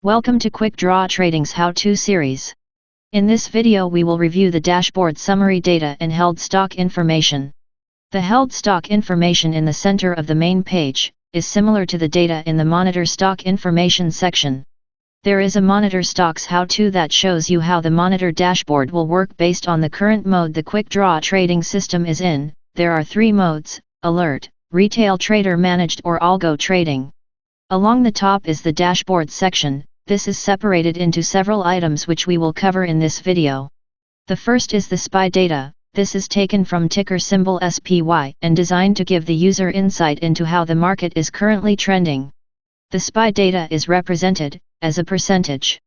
Welcome to Quick Draw Trading's How-To series. In this video we will review the dashboard summary data and held stock information. The held stock information in the center of the main page is similar to the data in the Monitor Stock Information section. There is a Monitor Stocks How-To that shows you how the Monitor dashboard will work based on the current mode the Quick Draw Trading system is in. There are three modes: Alert, Retail Trader Managed or Algo Trading. Along the top is the dashboard section. This is separated into several items which we will cover in this video. The first is the SPY data. This is taken from ticker symbol SPY and designed to give the user insight into how the market is currently trending. The SPY data is represented as a percentage.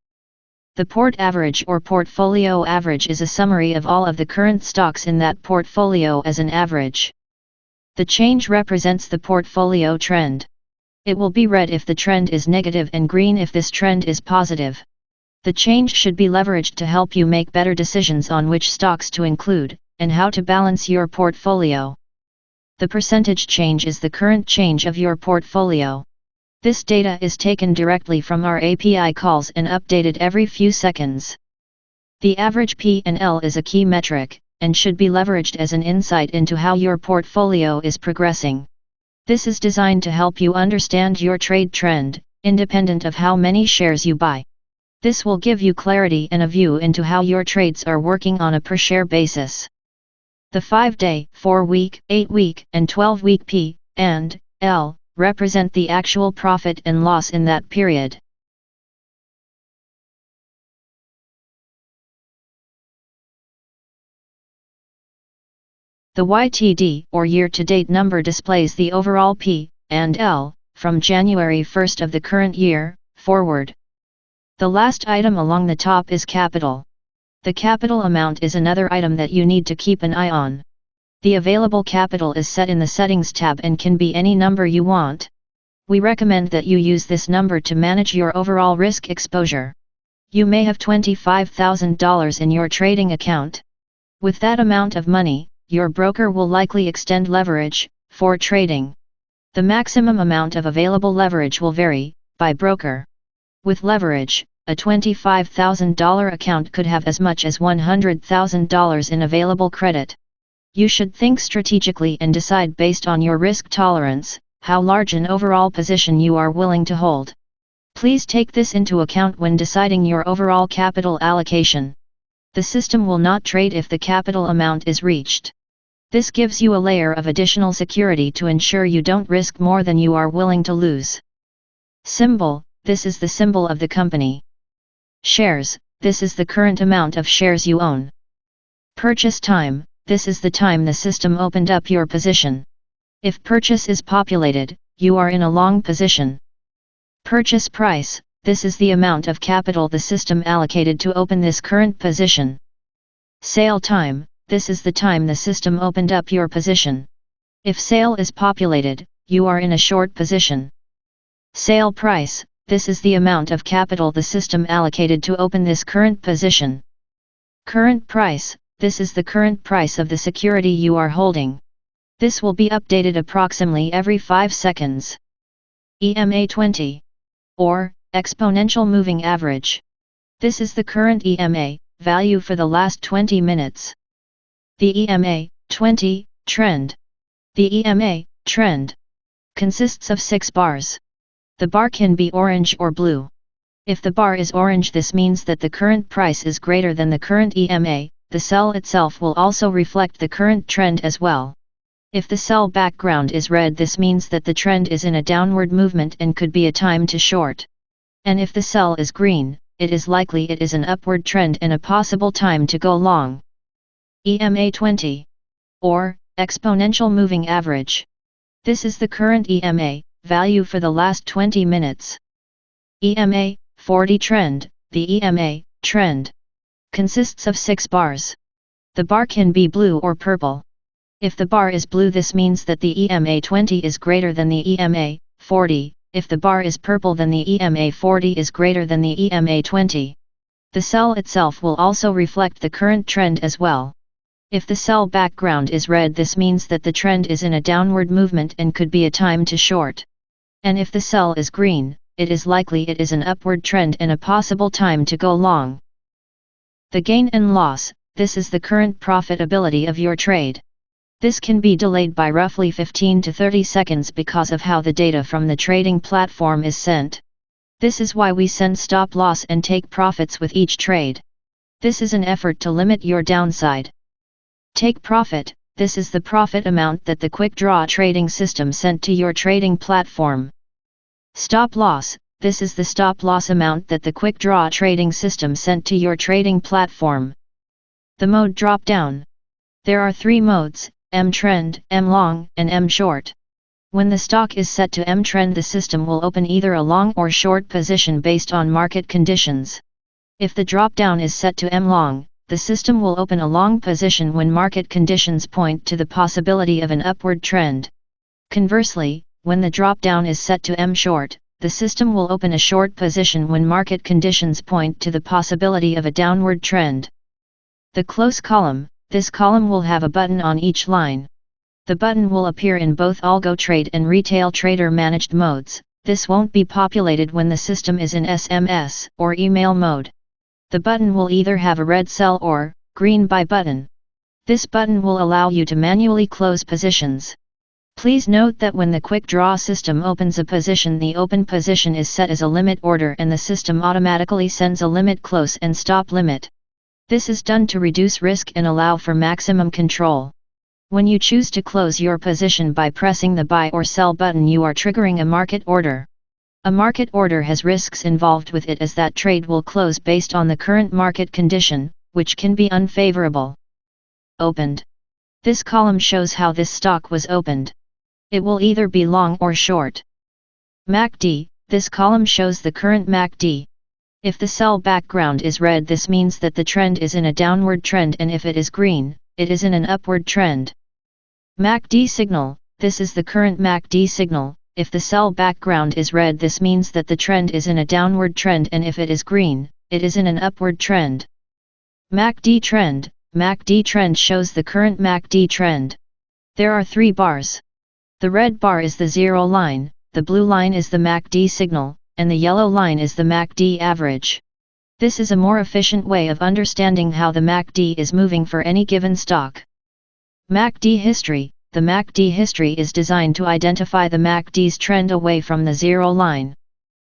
The port average or portfolio average is a summary of all of the current stocks in that portfolio as an average. The change represents the portfolio trend. It will be red if the trend is negative and green if this trend is positive. The change should be leveraged to help you make better decisions on which stocks to include, and how to balance your portfolio. The percentage change is the current change of your portfolio. This data is taken directly from our API calls and updated every few seconds. The average P&L is a key metric, and should be leveraged as an insight into how your portfolio is progressing. This is designed to help you understand your trade trend, independent of how many shares you buy. This will give you clarity and a view into how your trades are working on a per-share basis. The 5-day, 4-week, 8-week, and 12-week P&L represent the actual profit and loss in that period. The YTD, or year-to-date number, displays the overall P&L, from January 1st of the current year, forward. The last item along the top is capital. The capital amount is another item that you need to keep an eye on. The available capital is set in the Settings tab and can be any number you want. We recommend that you use this number to manage your overall risk exposure. You may have $25,000 in your trading account. With that amount of money, your broker will likely extend leverage for trading. The maximum amount of available leverage will vary by broker. With leverage, a $25,000 account could have as much as $100,000 in available credit. You should think strategically and decide based on your risk tolerance, how large an overall position you are willing to hold. Please take this into account when deciding your overall capital allocation. The system will not trade if the capital amount is reached. This gives you a layer of additional security to ensure you don't risk more than you are willing to lose. Symbol: this is the symbol of the company. Shares: this is the current amount of shares you own. Purchase time: this is the time the system opened up your position. If purchase is populated, you are in a long position. Purchase price: this is the amount of capital the system allocated to open this current position. Sale time: this is the time the system opened up your position. If sale is populated, you are in a short position. Sale price: this is the amount of capital the system allocated to open this current position. Current price: this is the current price of the security you are holding. This will be updated approximately every 5 seconds. EMA 20. Or, exponential moving average. This is the current EMA value for the last 20 minutes. The EMA 20 trend. The EMA trend consists of 6 bars. The bar can be orange or blue. If the bar is orange, this means that the current price is greater than the current EMA. The cell itself will also reflect the current trend as well. If the cell background is red, this means that the trend is in a downward movement and could be a time to short. And if the cell is green, it is likely it is an upward trend and a possible time to go long. EMA 20. Or, exponential moving average. This is the current EMA value for the last 20 minutes. EMA 40 trend. The EMA trend consists of 6 bars. The bar can be blue or purple. If the bar is blue, this means that the EMA 20 is greater than the EMA 40. If the bar is purple, then the EMA 40 is greater than the EMA 20. The cell itself will also reflect the current trend as well. If the cell background is red, this means that the trend is in a downward movement and could be a time to short. And if the cell is green, it is likely it is an upward trend and a possible time to go long. The gain and loss, this is the current profitability of your trade. This can be delayed by roughly 15 to 30 seconds because of how the data from the trading platform is sent. This is why we send stop loss and take profits with each trade. This is an effort to limit your downside. Take profit, this is the profit amount that the quick draw trading system sent to your trading platform. Stop loss, this is the stop loss amount that the quick draw trading system sent to your trading platform. The mode drop down. There are 3 modes, M trend, M long, and M short. When the stock is set to M trend, the system will open either a long or short position based on market conditions. If the drop down is set to M long, the system will open a long position when market conditions point to the possibility of an upward trend. Conversely, when the drop down is set to M short, the system will open a short position when market conditions point to the possibility of a downward trend. The close column, this column will have a button on each line. The button will appear in both algo trade and retail trader managed modes. This won't be populated when the system is in SMS or email mode. The button will either have a red sell or green buy button. This button will allow you to manually close positions. Please note that when the quick draw system opens a position, the open position is set as a limit order and the system automatically sends a limit close and stop limit. This is done to reduce risk and allow for maximum control. When you choose to close your position by pressing the buy or sell button, you are triggering a market order. A market order has risks involved with it, as that trade will close based on the current market condition, which can be unfavorable. Opened. This column shows how this stock was opened. It will either be long or short. MACD, this column shows the current MACD. If the sell background is red, this means that the trend is in a downward trend, and if it is green, it is in an upward trend. MACD signal, this is the current MACD signal. If the sell background is red, this means that the trend is in a downward trend, and if it is green, it is in an upward trend. MACD trend shows the current MACD trend. There are 3 bars. The red bar is the 0 line, the blue line is the MACD signal, and the yellow line is the MACD average. This is a more efficient way of understanding how the MACD is moving for any given stock. MACD history. The MACD history is designed to identify the MACD's trend away from the 0 line.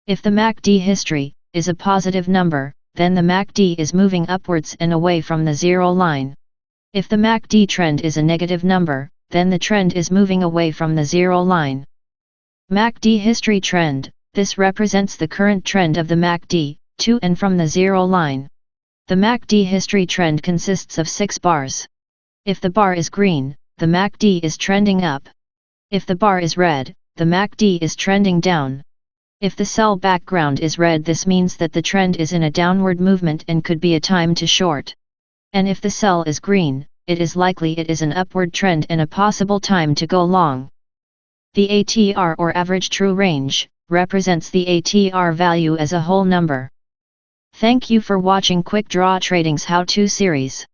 If the MACD history is a positive number, then the MACD is moving upwards and away from the 0 line. If the MACD trend is a negative number, then the trend is moving away from the 0 line. MACD history trend. This represents the current trend of the MACD, to and from the 0 line. The MACD history trend consists of 6 bars. If the bar is green, the MACD is trending up. If the bar is red, the MACD is trending down. If the sell background is red, this means that the trend is in a downward movement and could be a time to short. And if the sell is green, it is likely it is an upward trend and a possible time to go long. The ATR, or average true range, represents the ATR value as a whole number. Thank you for watching Quick Draw Trading's how-to series.